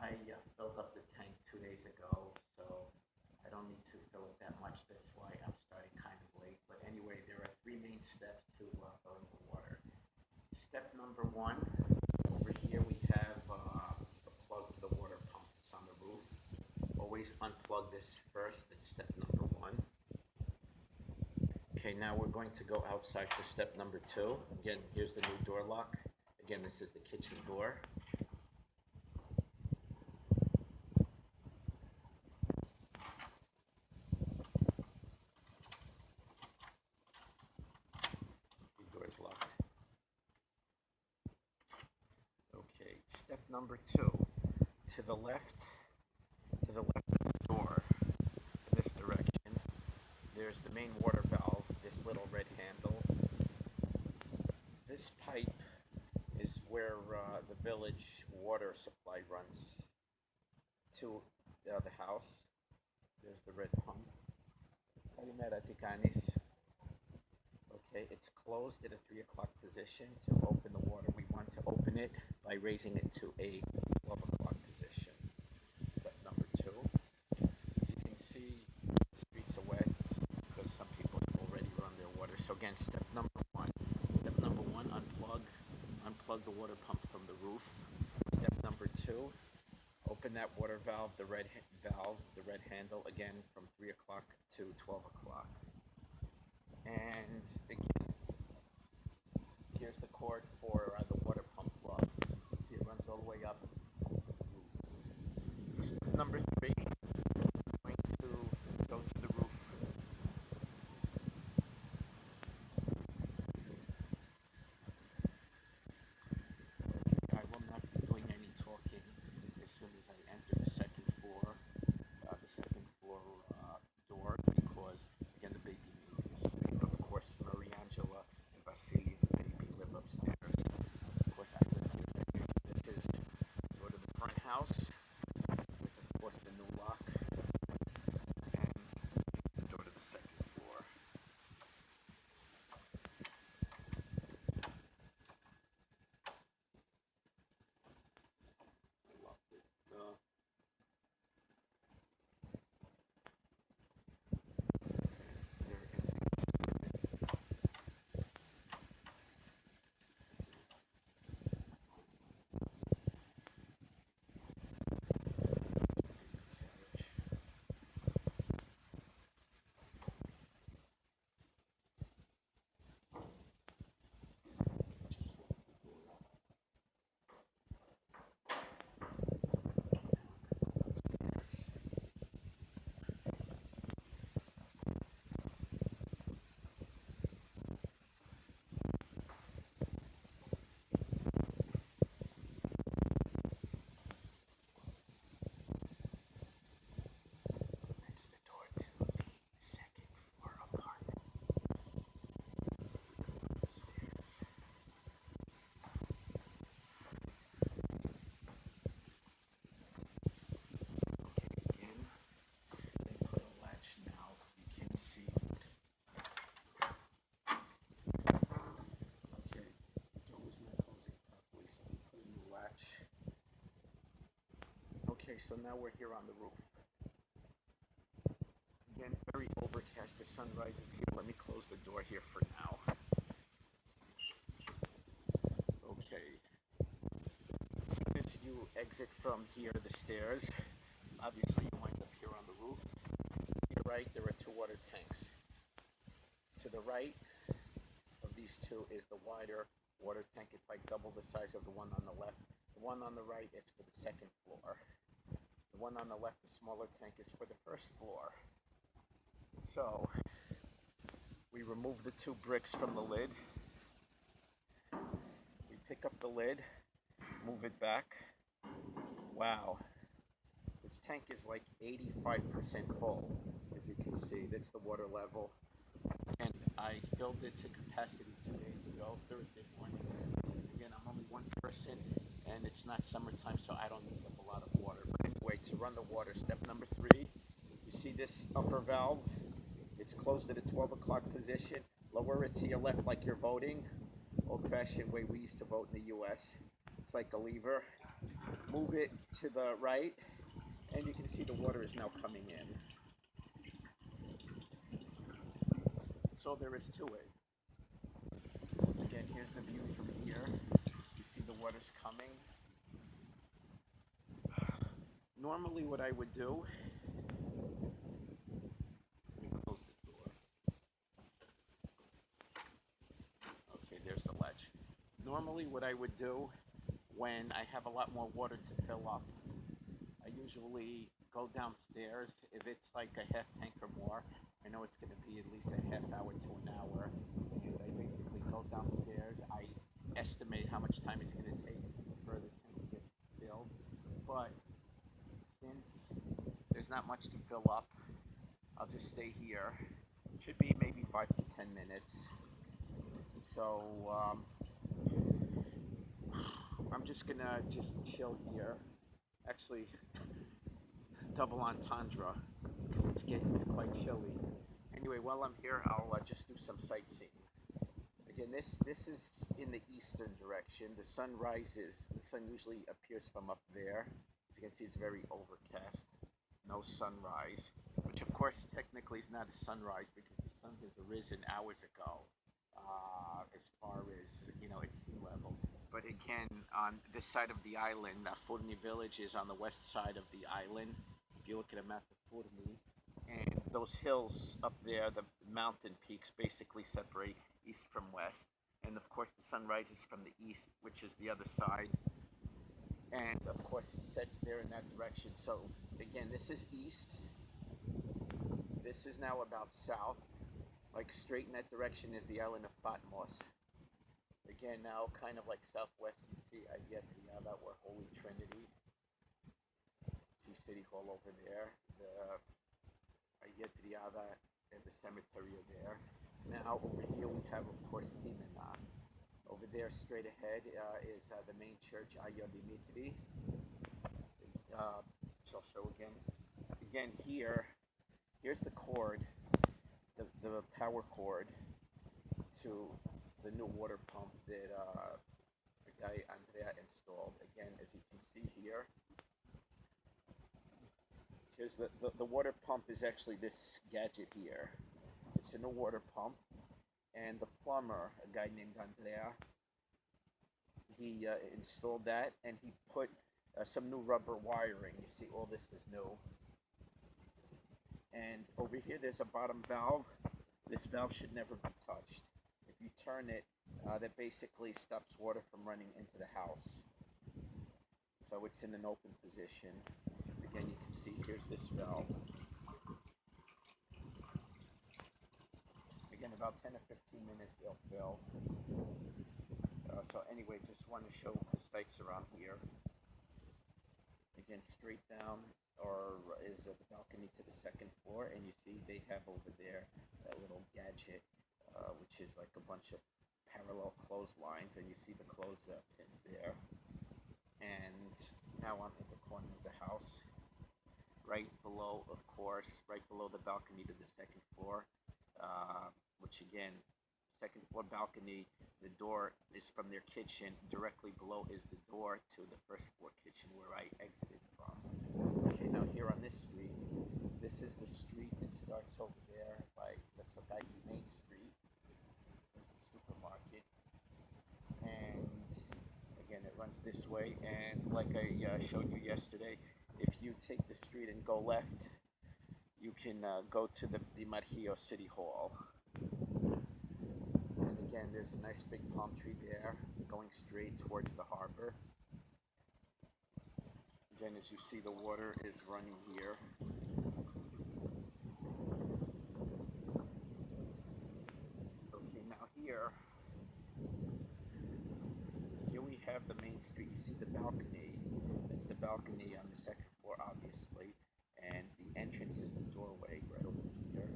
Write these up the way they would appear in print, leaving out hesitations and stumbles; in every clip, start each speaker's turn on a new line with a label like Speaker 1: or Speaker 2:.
Speaker 1: I filled up the tank 2 days ago, so I don't need to fill it that much. That's why I'm starting kind of late. But anyway, there are three main steps to filling the water. Step number one, over here we have the plug for the water pump. It's on the roof. Always unplug this first. That's step number one. Okay, now we're going to go outside for step number two. Again, here's the new door lock. Again, this is the kitchen door. The door is locked. Okay, step number two. To the left of the door, in this direction, there's the main water valve, this little red handle. This pipe is where the village water supply runs to the house. There's the red pump. Okay, it's closed at a 3 o'clock position. To open the water, we want to open it by raising it to a 12 o'clock position. Step number two. As you can see, the streets are wet because some people have already run their water. So again, step number one. Step number one, unplug the water pump from the roof. Step number two, open that water valve, the red handle, again from 3 o'clock to 12 o'clock. And again, here's the cord for the water pump plug. See, it runs all the way up. Step number three, I'm going to go to the roof. I will not be doing any talking as soon as I enter the second floor door, because again the baby needs, of course, Mariangela and Vasily, the baby, live upstairs. Of course, I live here. This is door to the front house with, of course, the new lock, and door to the second floor. I love it. Okay, so now we're here on the roof. Again, very overcast. The sun rises here. Let me close the door here for now. Okay. As soon as you exit from here, the stairs, obviously you wind up here on the roof. To your right, there are two water tanks. To the right of these two is the wider water tank. It's like double the size of the one on the left. The one on the right is for the second floor. The one on the left, the smaller tank, is for the first floor. So, we remove the two bricks from the lid. We pick up the lid, move it back. Wow. This tank is like 85% full, as you can see. That's the water level. And I filled it to capacity 2 days ago, Thursday morning. Again, I'm only one person, and it's not summertime, so I don't use up a lot of water. But anyway, to run the water, step number three, you see this upper valve? It's closed at a 12 o'clock position. Lower it to your left like you're voting. Old-fashioned way we used to vote in the U.S. It's like a lever. move it to the right, and you can see the water is now coming in. So there is to it. Again, here's the view from here. You see the water's coming. Normally what I would do, let me close the door. Okay, there's the ledge. Normally what I would do when I have a lot more water to fill up, I usually go downstairs. If it's like a half tank or more, I know it's going to be at least a half hour to an hour. And I basically go downstairs. I estimate how much time it's going to take for the tank to get filled. But since there's not much to fill up, I'll just stay here. It should be maybe 5 to 10 minutes. So I'm just going to chill here. Actually, double entendre, because it's quite chilly. Anyway, while I'm here, I'll just do some sightseeing. Again, this is in the eastern direction. The sun usually appears from up there. As you can see, it's very overcast. No sunrise, which of course technically is not a sunrise because the sun has arisen hours ago, as far as, its sea level. But again, on this side of the island, Fourni village is on the west side of the island. If you look at a map of Fourni, and those hills up there, the mountain peaks basically separate east from west. And of course the sun rises from the east, which is the other side. And of course it sets there in that direction. So again, this is east. This is now about south. Like straight in that direction is the island of Patmos. Again, now kind of like southwest, you see Ayetria, or Holy Trinity. See City Hall over there. The Ayetria and the cemetery are there. Now over here we have, of course, Timena. Over there, straight ahead, is the main church, Ayah Dimitri. Which I'll show again. Again, here's the cord, the power cord to the new water pump that the guy Andrea installed. Again, as you can see here, here's the water pump is actually this gadget here. It's a new water pump, and the plumber, a guy named Andrea, he installed that, and he put some new rubber wiring. You see, all this is new. And over here, there's a bottom valve. This valve should never be touched. If you turn it, that basically stops water from running into the house. So it's in an open position. Again, you can see here's this valve. Again, about 10 or 15 minutes it'll fill. So anyway, just want to show the sights around here. Again, straight down is the balcony to the second floor, and you see they have over there that little gadget, which is like a bunch of parallel clotheslines, and you see the clothes pins there. And now I'm in the corner of the house, right below, of course, right below the balcony to the second floor, which again, second floor balcony, the door is from their kitchen. Directly below is the door to the first floor kitchen where I exited from. Okay, now here on this street, this is the street that starts over there by the Sokai Main Street. There's the supermarket. And again, it runs this way. And like I showed you yesterday, if you take the street and go left, you can go to the Marjio City Hall. And again, there's a nice big palm tree there going straight towards the harbor. Again, as you see, the water is running here. Okay, now here we have the main street. You see the balcony. That's the balcony on the second floor, obviously. And the entrance is the doorway right over here.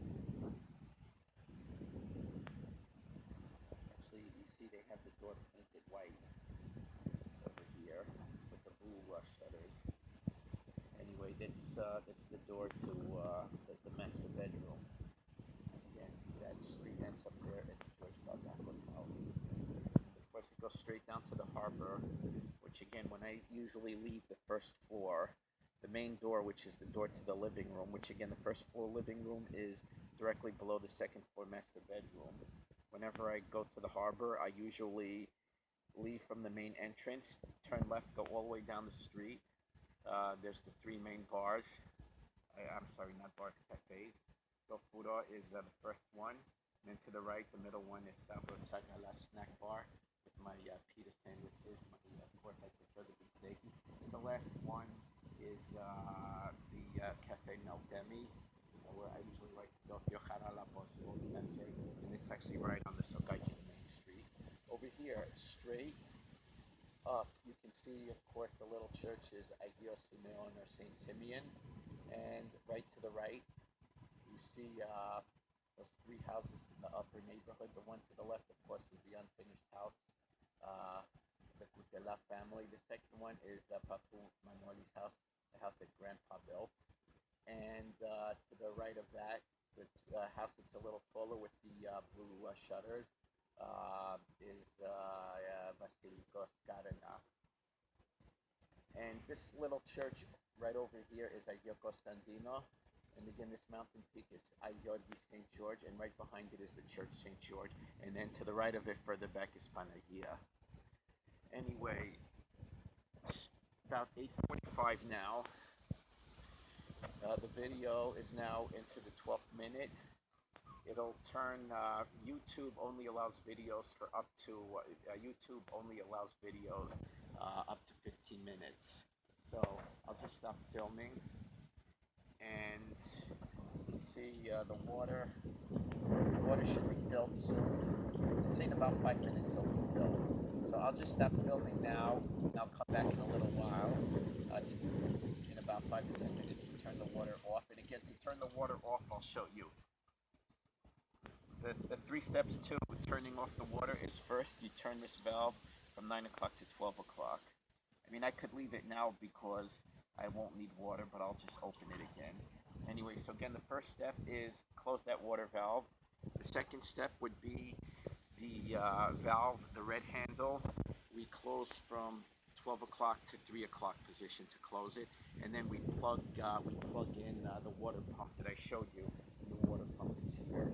Speaker 1: Actually, you see they have the door painted white over here with the blue shutters. Anyway, that's the door to the master bedroom. And again, that street ends up there at George Bazako's house. Of course, it goes straight down to the harbor, which again, when I usually leave the first floor, the main door, which is the door to the living room, which again, the first floor living room is directly below the second floor master bedroom. Whenever I go to the harbor, I usually leave from the main entrance, turn left, go all the way down the street. There's the three main bars. I'm sorry, not bars, cafes. So Fura is the first one. And then to the right, the middle one is Sagala snack bar with my pita sandwiches. Of course, I prefer the beef steak. And the last one is the Cafe Naldemi, where I usually like to go. And it's actually right on the Sogaiki main street. Over here, straight up, you can see, of course, the little churches, Agio Simeon or St. Simeon. And right to the right, you see those three houses in the upper neighborhood. The one to the left, of course, is the unfinished house, the Cutela family. The second one is Papu Manoli's house, the house that Grandpa built. And to the right of that, the house that's a little taller with the blue shutters is Basilikos Karena. And this little church right over here is Agio Costandino. And again, this mountain peak is Agio di St. George, and right behind it is the church St. George. And then to the right of it, further back, is Panagia. Anyway, about 8:45 now. The video is now into the 12th minute. It'll turn, YouTube only allows videos for up to, YouTube only allows videos up to 15 minutes. So I'll just stop filming, and you can see the water should be filled soon. It's in about 5 minutes it'll be filled. So I'll just stop filming now, and I'll come back in a little while, in about 5 to 10 minutes to turn the water off. And again, to turn the water off, I'll show you. The 3 steps to turning off the water is, first you turn this valve from 9 o'clock to 12 o'clock. I mean, I could leave it now because I won't need water, but I'll just open it again. Anyway, so again, the first step is close that water valve. The second step would be the valve, the red handle. We close from 12 o'clock to 3 o'clock position to close it, and then we plug in the water pump that I showed you. The water pump is here.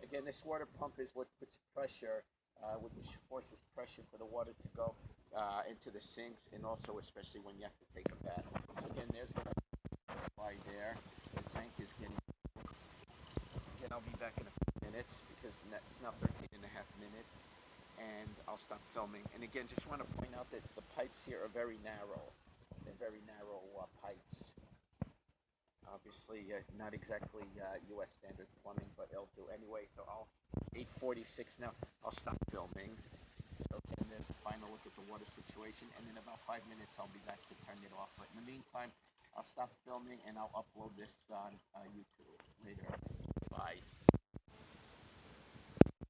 Speaker 1: Again, this water pump is what puts pressure, which forces pressure for the water to go into the sinks, and also especially when you have to take a bath. So again, there's the supply there. The tank is getting. Again, I'll be back in a few minutes because it's now 13 and a half minutes, and I'll stop filming. And again, just want to point out that the pipes here are very narrow. They're very narrow pipes. Obviously, not exactly U.S. standard plumbing, but it'll do anyway. So 8:46 now. I'll stop filming. So again, there's a final look at the water situation, and in about 5 minutes, I'll be back to turn it off. But in the meantime, I'll stop filming and I'll upload this on YouTube later. Bye.